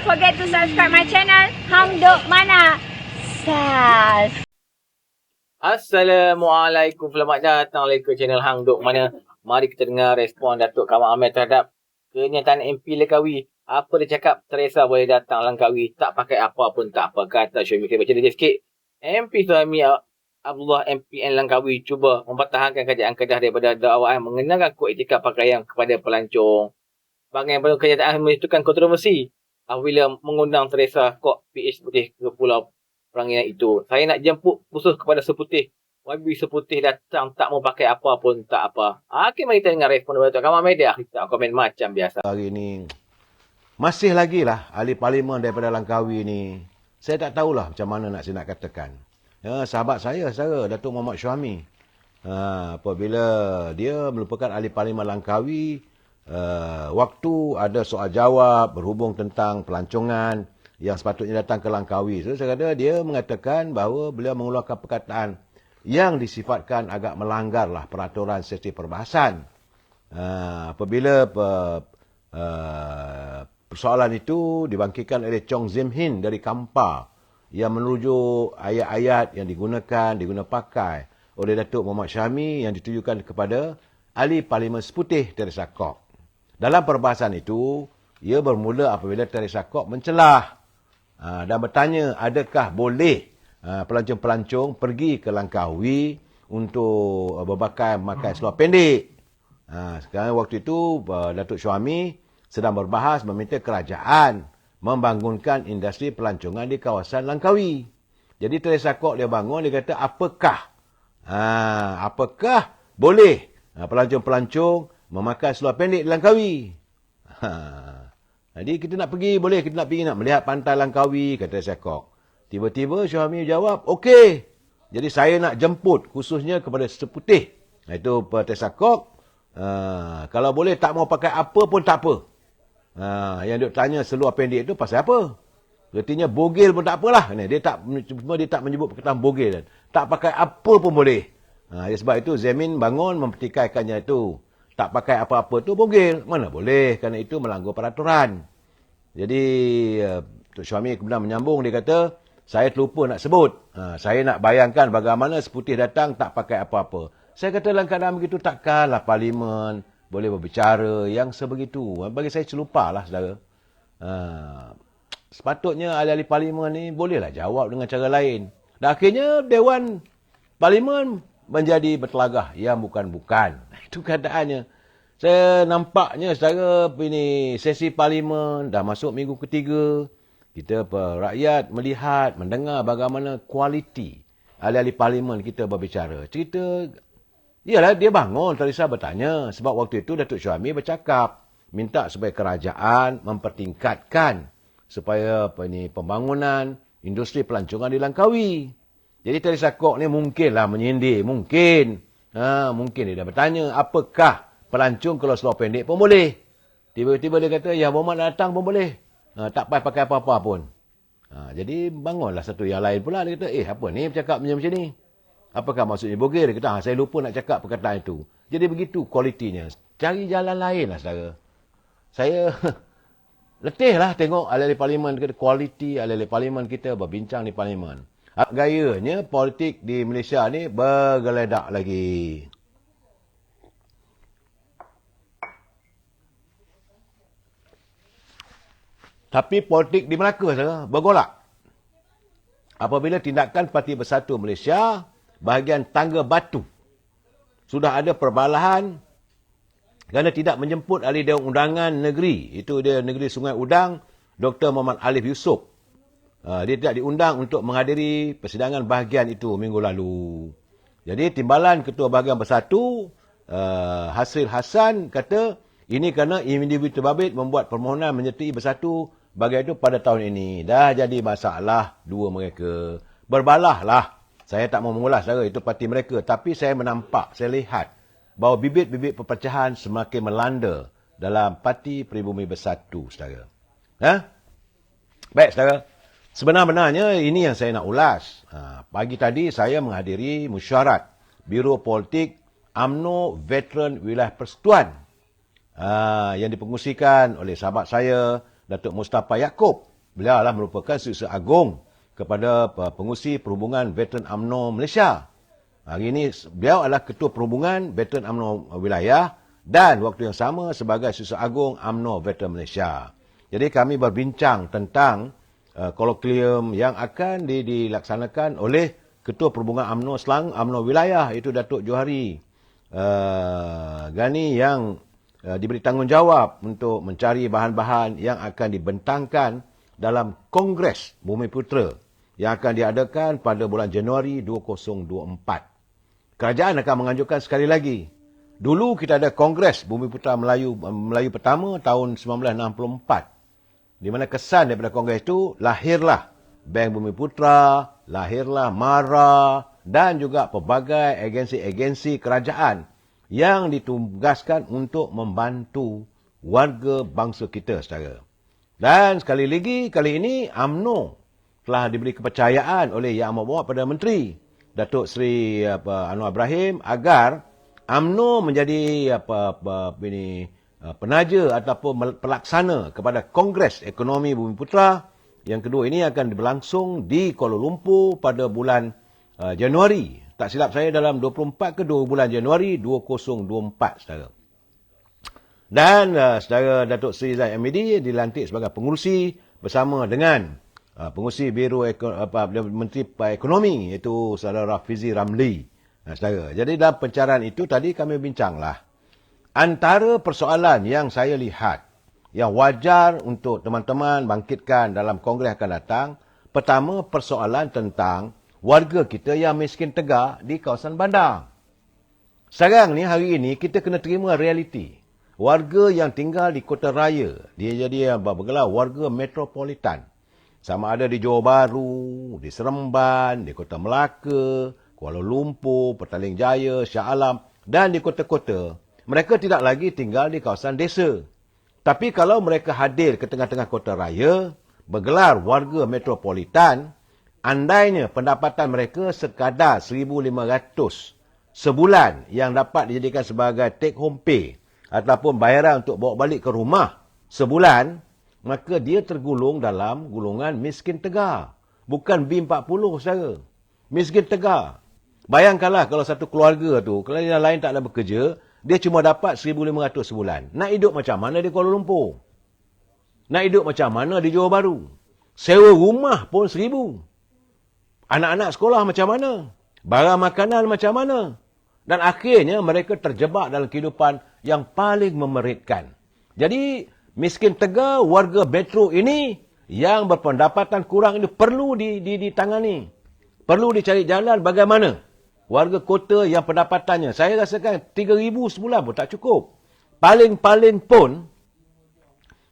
forget to subscribe my channel Hang Duk Mana. Sas. Assalamualaikum, selamat datang lagi ke channel Hang Duk Mana. Mari kita dengar respon Datuk Kamal Amir terhadap kenyataan MP Langkawi. Apa dia cakap? Teresa boleh datang Langkawi, tak pakai apa pun tak apa, kata Syumi. Kita baca dia sikit. MP Suhaimi Abdullah MPN Langkawi cuba mempertahankan kerajaan Kedah daripada dakwaan mengenakan kod etika pakaian kepada pelancong. Bahagian penuh kenyataan menunjukkan kontroversi apabila mengundang Teresa Kok PH Seputih ke Pulau Peranginan itu. Saya nak jemput khusus kepada Seputih. YB Seputih datang tak mau pakai apa pun tak apa. Okey, mari kita dengar respon daripada Kamal Media. Kita komen macam biasa. Hari ni masih lagi lah ahli parlimen daripada Langkawi ni. Saya tak tahulah macam mana saya nak katakan. Ya, sahabat saya Datuk Muhammad Syuami. Apabila dia merupakan ahli parlimen Langkawi, waktu ada soal jawab berhubung tentang pelancongan yang sepatutnya datang ke Langkawi. So, saya kata dia mengatakan bahawa beliau mengeluarkan perkataan yang disifatkan agak melanggarlah peraturan sesi perbahasan. Apabila persoalan itu dibangkitkan oleh Chong Zim Hin dari Kampar yang merujuk ayat-ayat yang diguna pakai oleh Datuk Muhammad Syami yang ditujukan kepada ahli parlimen Seputih Teresa Kok. Dalam perbahasan itu, ia bermula apabila Teresa Kok mencelah dan bertanya adakah boleh pelancong-pelancong pergi ke Langkawi untuk memakai seluar pendek. Sekarang waktu itu Datuk Syuami sedang berbahas meminta kerajaan membangunkan industri pelancongan di kawasan Langkawi. Jadi Teresa Kok dia bangun, dia kata apakah boleh pelancong-pelancong memakai seluar pendek di Langkawi. Jadi kita nak pergi, boleh kita nak melihat pantai Langkawi, kata Teresa Kok. Tiba-tiba Syuami jawab, okey. Jadi saya nak jemput khususnya kepada Seputih. Itu Teresa Kok. Kalau boleh tak mau pakai apa pun tak apa. Yang dia tanya seluar pendek itu pasal apa? Artinya bogel pun tak apalah. Dia tak menyebut perkataan bogel. Tak pakai apa pun boleh. Sebab itu Zemin bangun mempertikaikannya itu. Tak pakai apa-apa tu bogel. Mana boleh, kerana itu melanggar peraturan. Jadi Tok Syuami kemudian menyambung, dia kata, saya terlupa nak sebut. Saya nak bayangkan bagaimana Seputih datang tak pakai apa-apa. Saya kata dalam keadaan begitu takkanlah parlimen boleh berbicara yang sebegitu. Bagi saya celupalah saudara. Sepatutnya ahli-ahli parlimen ni bolehlah jawab dengan cara lain. Dan akhirnya Dewan Parlimen menjadi bertelagah yang bukan-bukan. Itu keadaannya. Saya nampaknya saudara ini sesi parlimen dah masuk minggu ketiga. Kita rakyat melihat, mendengar bagaimana kualiti ahli-ahli parlimen kita berbicara. Cerita, ialah dia bangun, Teresa bertanya. Sebab waktu itu Datuk Syuami bercakap, minta supaya kerajaan mempertingkatkan supaya pembangunan industri pelancongan di Langkawi. Jadi Teresa Kok ni mungkinlah menyindir, mungkin dia dah bertanya, apakah pelancong kalau seluar pendek pun boleh? Tiba-tiba dia kata, ya Muhammad datang pun boleh. Tak payah pakai apa-apa pun. Jadi bangunlah satu yang lain pula. Dia kata, apa ni bercakap macam ni? Apakah maksudnya bogel? Dia kata, saya lupa nak cakap perkataan itu. Jadi begitu kualitinya. Cari jalan lain lah saudara. Saya letih lah tengok ahli-ahli parlimen, kualiti ahli-ahli parlimen kita berbincang di parlimen. Gayanya politik di Malaysia ni bergeledak lagi. Tapi politik di Melaka saudara bergolak. Apabila tindakan Parti Bersatu Malaysia bahagian Tangga Batu sudah ada perbalahan kerana tidak menjemput ahli Dewan Undangan Negeri. Itu dia Negeri Sungai Udang, Dr. Muhammad Alif Yusof. Dia tidak diundang untuk menghadiri persidangan bahagian itu minggu lalu. Jadi timbalan Ketua Bahagian Bersatu, Hasril Hassan kata, ini kerana individu terbabit membuat permohonan menyertai Bersatu bahagian itu pada tahun ini. Dah jadi masalah dua mereka. Berbalahlah. Saya tak mau mengulas saudara, itu parti mereka. Tapi saya lihat bahawa bibit-bibit perpecahan semakin melanda dalam Parti Pribumi Bersatu, saudara. Baik, saudara. Sebenar-benarnya ini yang saya nak ulas. Pagi tadi saya menghadiri mesyuarat Biro Politik UMNO Veteran Wilayah Persekutuan yang dipengusikan oleh sahabat saya, Datuk Mustafa Yaakob, Beliau adalah merupakan Setiausaha Agung kepada Pengurusi Perhubungan Veteran UMNO Malaysia. Hari ini beliau adalah Ketua Perhubungan Veteran UMNO Wilayah dan waktu yang sama sebagai Setiausaha Agung UMNO Veteran Malaysia. Jadi kami berbincang tentang kolokvium yang akan dilaksanakan oleh Ketua Perhubungan UMNO Selang UMNO Wilayah, iaitu Datuk Johari Ghani, yang diberi tanggungjawab untuk mencari bahan-bahan yang akan dibentangkan dalam Kongres Bumiputera yang akan diadakan pada bulan Januari 2024. Kerajaan akan menganjurkan sekali lagi. Dulu kita ada Kongres Bumiputera Melayu pertama tahun 1964. Di mana kesan daripada kongres itu, lahirlah Bank Bumiputera, lahirlah MARA dan juga pelbagai agensi-agensi kerajaan yang ditugaskan untuk membantu warga bangsa kita saudara. Dan sekali lagi, kali ini UMNO telah diberi kepercayaan oleh Yang Amat Berhormat Perdana Menteri Datuk Seri Anwar Ibrahim agar UMNO menjadi penaja ataupun pelaksana kepada Kongres Ekonomi Bumiputera. Yang kedua ini akan berlangsung di Kuala Lumpur pada bulan Januari. Tak silap saya dalam 24 ke 2 bulan Januari 2024 saudara. Dan saudara Datuk Seri Zahid Hamidi dilantik sebagai pengurusi bersama dengan Pengurusi Biro Menteri Ekonomi, iaitu saudara Rafizi Ramli. Saudara. Jadi dalam pencarian itu tadi kami bincanglah. Antara persoalan yang saya lihat yang wajar untuk teman-teman bangkitkan dalam kongres akan datang, pertama persoalan tentang warga kita yang miskin tegak di kawasan bandar. Sekarang ni, hari ini kita kena terima realiti. Warga yang tinggal di kota raya, dia jadi bergelar warga metropolitan. Sama ada di Johor Bahru, di Seremban, di Kota Melaka, Kuala Lumpur, Petaling Jaya, Shah Alam dan di kota-kota. Mereka tidak lagi tinggal di kawasan desa. Tapi kalau mereka hadir ke tengah-tengah kota raya, bergelar warga metropolitan, andainya pendapatan mereka sekadar 1,500 sebulan yang dapat dijadikan sebagai take home pay ataupun bayaran untuk bawa balik ke rumah sebulan, maka dia tergolong dalam golongan miskin tegar. Bukan B40, saudara. Miskin tegar. Bayangkanlah kalau satu keluarga tu, kalau yang lain tak ada bekerja, dia cuma dapat 1,500 sebulan. Nak hidup macam mana di Kuala Lumpur? Nak hidup macam mana di Johor Bahru? Sewa rumah pun 1,000. Anak-anak sekolah macam mana? Barang makanan macam mana? Dan akhirnya mereka terjebak dalam kehidupan yang paling memeritkan. Jadi, miskin tegar warga metro ini yang berpendapatan kurang ini perlu ditangani. Perlu dicari jalan bagaimana warga kota yang pendapatannya, saya rasakan 3,000 sebulan pun tak cukup. Paling-paling pun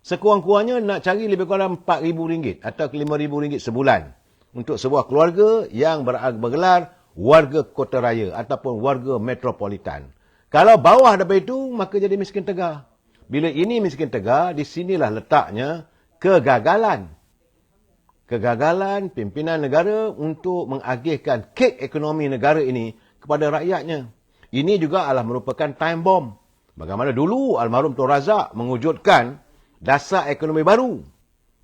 sekurang-kurangnya nak cari lebih kurang RM4,000 atau RM5,000 sebulan untuk sebuah keluarga yang bergelar warga kota raya ataupun warga metropolitan. Kalau bawah daripada itu, maka jadi miskin tegar. Bila ini miskin tegar, di sinilah letaknya kegagalan. Kegagalan pimpinan negara untuk mengagihkan kek ekonomi negara ini kepada rakyatnya. Ini juga adalah merupakan time bomb. Bagaimana dulu almarhum Tun Razak mewujudkan dasar ekonomi baru.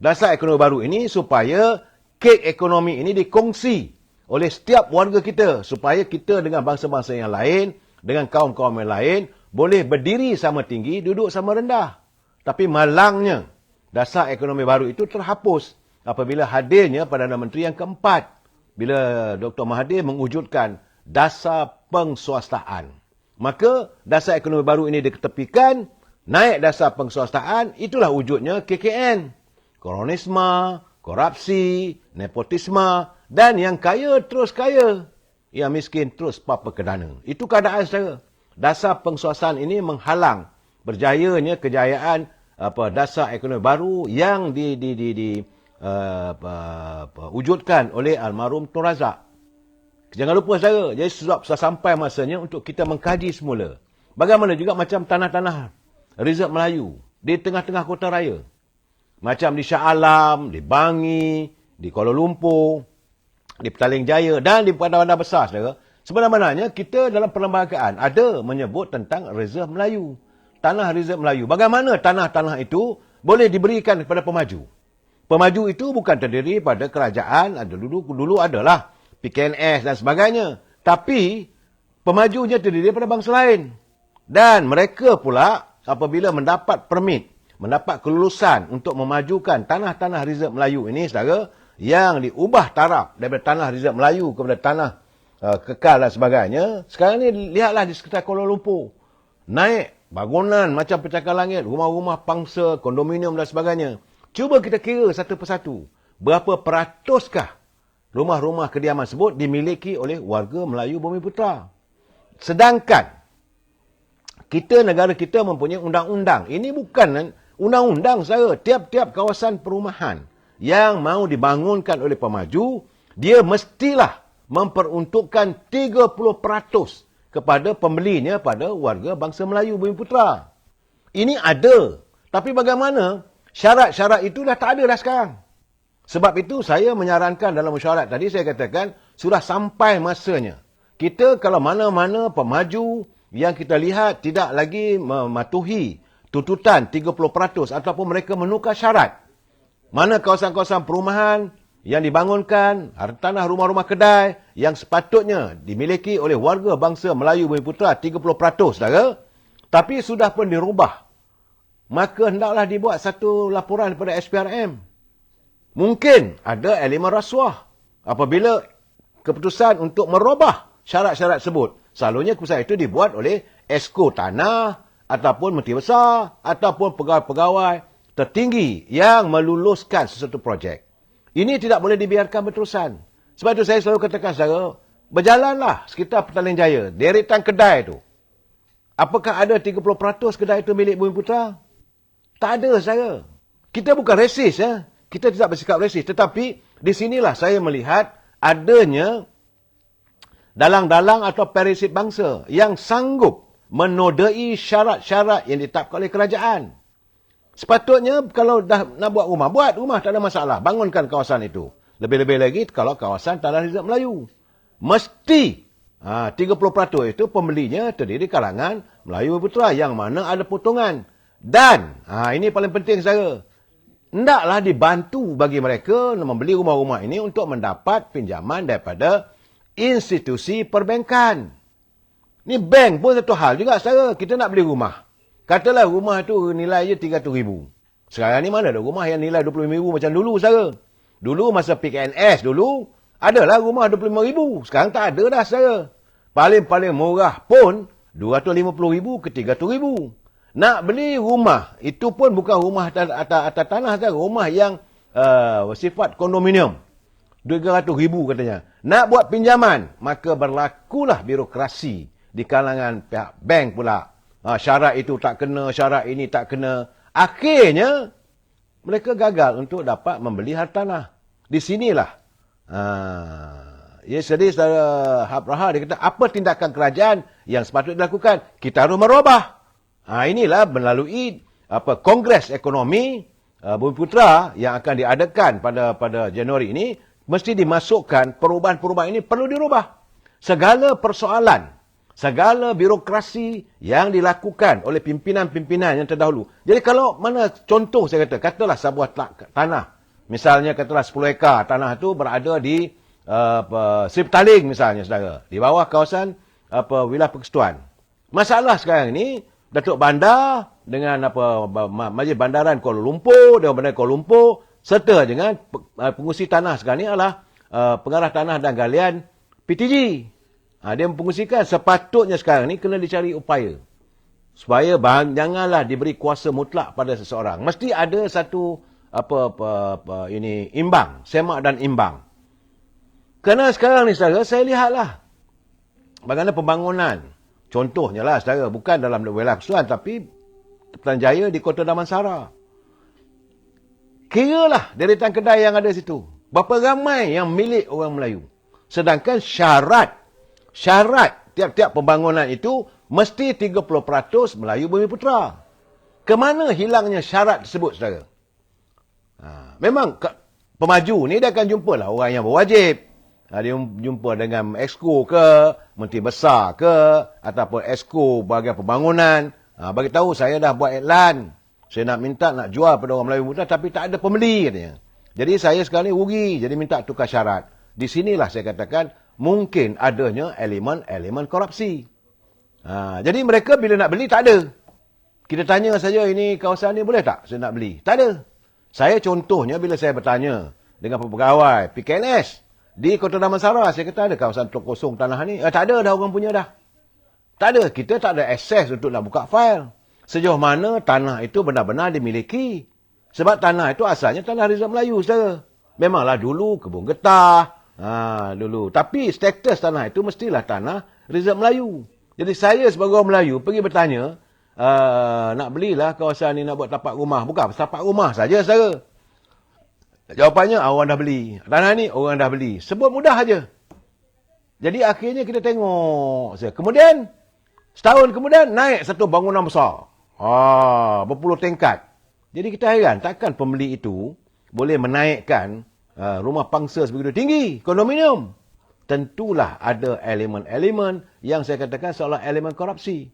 Dasar ekonomi baru ini supaya kek ekonomi ini dikongsi oleh setiap warga kita. Supaya kita dengan bangsa-bangsa yang lain, dengan kaum-kaum yang lain, boleh berdiri sama tinggi, duduk sama rendah. Tapi malangnya, dasar ekonomi baru itu terhapus apabila hadirnya Perdana Menteri yang keempat. Bila Dr. Mahathir mewujudkan dasar penguasaan. Maka dasar ekonomi baru ini diketepikan, naik dasar penguasaan, itulah wujudnya KKN. Kolonisme, korupsi, nepotisme, dan yang kaya terus kaya. Yang miskin terus papa kedana. Itu keadaan saudara. Dasar penguasaan ini menghalang berjayanya kejayaan dasar ekonomi baru yang wujudkan oleh almarhum Tun Razak. Jangan lupa saudara, jadi sudah sampai masanya untuk kita mengkaji semula. Bagaimana juga macam tanah-tanah reserve Melayu di tengah-tengah kota raya. Macam di Shah Alam, di Bangi, di Kuala Lumpur, di Petaling Jaya dan di bandar-bandar besar saudara. Sebenarnya kita dalam perlembagaan ada menyebut tentang reserve Melayu. Tanah reserve Melayu. Bagaimana tanah-tanah itu boleh diberikan kepada pemaju? Pemaju itu bukan terdiri pada kerajaan, dulu adalah PKNS dan sebagainya. Tapi pemajunya terdiri pada bangsa lain. Dan mereka pula apabila mendapat permit, mendapat kelulusan untuk memajukan tanah-tanah reserve Melayu ini, saudara, yang diubah taraf daripada tanah reserve Melayu kepada tanah kekal dan sebagainya. Sekarang ni lihatlah di sekitar Kuala Lumpur. Naik bangunan macam pencakar langit, rumah-rumah pangsa, kondominium dan sebagainya. Cuba kita kira satu persatu. Berapa peratuskah rumah-rumah kediaman tersebut dimiliki oleh warga Melayu Bumiputera? Sedangkan negara kita mempunyai undang-undang. Ini bukan undang-undang, saudara. Tiap-tiap kawasan perumahan yang mahu dibangunkan oleh pemaju, dia mestilah memperuntukkan 30% kepada pembelinya pada warga bangsa Melayu Bumiputera. Ini ada. Tapi bagaimana? Syarat-syarat itu dah tak ada dah sekarang. Sebab itu saya menyarankan dalam mesyuarat tadi, saya katakan sudah sampai masanya. Kita kalau mana-mana pemaju yang kita lihat tidak lagi mematuhi tuntutan 30% ataupun mereka menukar syarat. Mana kawasan-kawasan perumahan yang dibangunkan, tanah rumah-rumah kedai yang sepatutnya dimiliki oleh warga bangsa Melayu Bumiputera 30%, saudara, tapi sudah pun dirubah. Maka hendaklah dibuat satu laporan kepada SPRM. Mungkin ada elemen rasuah apabila keputusan untuk merubah syarat-syarat tersebut. Selalunya keputusan itu dibuat oleh esko tanah ataupun menteri besar ataupun pegawai-pegawai tertinggi yang meluluskan sesuatu projek. Ini tidak boleh dibiarkan berterusan. Sebab itu saya selalu katakan, saudara, berjalanlah sekitar Petaling Jaya, deretan kedai itu. Apakah ada 30% kedai itu milik Bumiputera? Tak ada, saudara. Kita bukan resis, ya. Kita tidak bersikap resis. Tetapi di sinilah saya melihat adanya dalang-dalang atau perisit bangsa yang sanggup menodai syarat-syarat yang ditetapkan oleh kerajaan. Sepatutnya kalau dah nak buat rumah, tak ada masalah. Bangunkan kawasan itu. Lebih-lebih lagi kalau kawasan tanah reserve Melayu. Mesti 30% itu pembelinya terdiri kalangan Melayu Bumiputera yang mana ada potongan. Dan ini paling penting, saudara. Hendaklah dibantu bagi mereka membeli rumah-rumah ini untuk mendapat pinjaman daripada institusi perbankan. Ni bank pun satu hal juga, saudara. Kita nak beli rumah. Katalah rumah tu nilainya 300,000. Sekarang ni mana ada rumah yang nilai 25,000 macam dulu, saudara. Dulu masa PKNS dulu, adalah rumah 25,000. Sekarang tak ada dah, saudara. Paling-paling murah pun 250,000 ke 300,000. Nak beli rumah, itu pun bukan rumah atas tanah, saudara. Rumah yang sifat kondominium. 300,000 katanya. Nak buat pinjaman, maka berlakulah birokrasi di kalangan pihak bank pula. Syarat itu tak kena, syarat ini tak kena. Akhirnya, mereka gagal untuk dapat membeli hartanah. Di sinilah. Jadi, saudara Habraha, dia kata, apa tindakan kerajaan yang sepatutnya dilakukan? Kita harus merubah. Inilah melalui Kongres Ekonomi Bumiputera yang akan diadakan pada Januari ini, mesti dimasukkan perubahan-perubahan ini perlu dirubah. Segala persoalan, segala birokrasi yang dilakukan oleh pimpinan-pimpinan yang terdahulu. Jadi kalau mana contoh saya katalah sebuah tanah. Misalnya katalah 10 ekar tanah itu berada di Seri Petaling misalnya, saudara. Di bawah kawasan wilayah persekutuan. Masalah sekarang ini, Datuk Bandar dengan Majlis Bandaran Kuala Lumpur, Dewan Bandaran Kuala Lumpur, serta dengan pengurusi tanah sekarang ini adalah pengarah tanah dan galian PTG. Dia mempengusikan sepatutnya sekarang ni kena dicari upaya. Supaya janganlah diberi kuasa mutlak pada seseorang. Mesti ada satu imbang, semak dan imbang. Kerana sekarang ni, saudara, saya lihatlah bagaimana pembangunan. Contohnya lah, saudara, bukan dalam wilayah persekutuan tapi Petaling Jaya di Kota Damansara. Kiralah deretan kedai yang ada situ. Berapa ramai yang milik orang Melayu. Sedangkan syarat tiap-tiap pembangunan itu mesti 30% Melayu Bumiputera. Kemana hilangnya syarat tersebut, saudara? Memang pemaju ni dia akan jumpa lah orang yang berwajib. Dia jumpa dengan exco ke, menteri besar ke, ataupun exco bahagian pembangunan. Bagi tahu saya dah buat iklan. Saya nak minta nak jual pada orang Melayu Bumiputera tapi tak ada pembeli, katanya. Jadi saya sekarang ni rugi, jadi minta tukar syarat. Di sinilah saya katakan mungkin adanya elemen-elemen korupsi. Jadi mereka bila nak beli tak ada. Kita tanya saja, ini kawasan ni boleh tak saya nak beli? Tak ada. Saya contohnya bila saya bertanya dengan pegawai PKNS di Kota Damansara, saya kata ada kawasan kosong tanah ni? Tak ada dah, orang punya dah. Tak ada. Kita tak ada akses untuk nak buka fail. Sejauh mana tanah itu benar-benar dimiliki. Sebab tanah itu asalnya tanah Rizal Melayu, saudara. Memanglah dulu kebun getah. Dulu. Tapi status tanah itu mestilah tanah Rizal Melayu. Jadi saya sebagai orang Melayu pergi bertanya, nak belilah kawasan ni nak buat tapak rumah. Bukan tapak rumah saja, saudara. Jawapannya, orang dah beli. Tanah ni orang dah beli. Sebut mudah aja. Jadi akhirnya kita tengok. Kemudian, setahun kemudian naik satu bangunan besar. Berpuluh tingkat. Jadi kita heran, takkan pembeli itu boleh menaikkan rumah pangsa sebegitu tinggi, kondominium. Tentulah ada elemen-elemen yang saya katakan seolah elemen korupsi.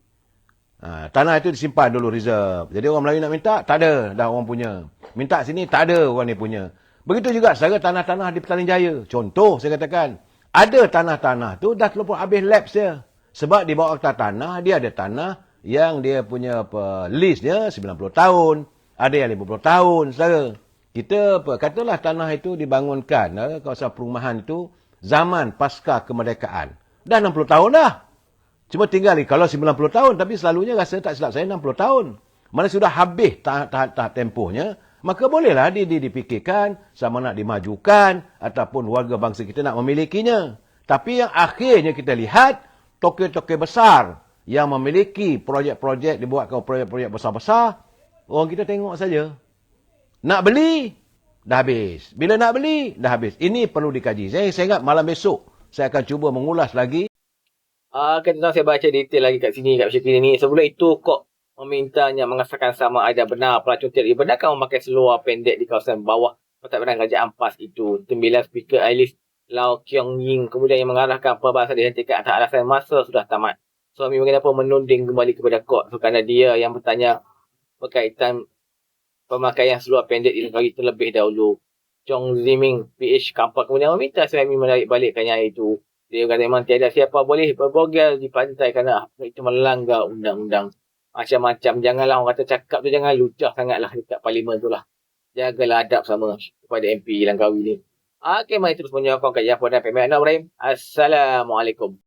Tanah itu disimpan dulu reserve. Jadi orang Melayu nak minta, tak ada dah orang punya. Minta sini, tak ada orang ni punya. Begitu juga secara tanah-tanah di Petaling Jaya. Contoh saya katakan, ada tanah-tanah tu dah terlalu habis lapse dia. Sebab di bawah akta tanah, dia ada tanah yang dia punya lease dia 90 tahun. Ada yang 50 tahun, saudara. Kita katalah tanah itu dibangunkan, kawasan perumahan itu, zaman pasca kemerdekaan. Dah 60 tahun dah. Cuma tinggal kalau 90 tahun, tapi selalunya rasa tak silap saya 60 tahun. Mana sudah habis tahap tempohnya, maka bolehlah dipikirkan sama nak dimajukan ataupun warga bangsa kita nak memilikinya. Tapi yang akhirnya kita lihat, tokoh-tokoh besar yang memiliki projek-projek, dibuatkan projek-projek besar-besar, orang kita tengok saja. Nak beli, dah habis. Bila nak beli, dah habis. Ini perlu dikaji. Saya ingat malam besok, saya akan cuba mengulas lagi. Tuan, saya baca detail lagi kat sini, kat Syekh ni. Sebelum itu, kok memintanya mengesahkan sama ada benar pelacun tidak dibenarkan memakai seluar pendek di kawasan bawah Pertahanan Kerajaan PAS itu. Tembilan Speaker Ailis Lau Kiong Ying kemudian yang mengarahkan perbahasan dihentikan atas alasan masa sudah tamat. Suami mengapa menunding kembali kepada kod. Kerana dia yang bertanya berkaitan pemakaian seluar pendek di negara terlebih dahulu. Chong Ziming PH Kampak kemudian meminta suami menarik balikkannya itu. Dia kata memang tiada siapa boleh berbogel di pantai kerana itu melanggar undang-undang. Macam-macam. Janganlah orang kata cakap tu jangan lucah sangatlah dekat parlimen tu lah. Jagalah adab sama kepada MP Langkawi ni. Okey, mari terus menyokong kajian Puan dan Pemilik Ibrahim. Assalamualaikum.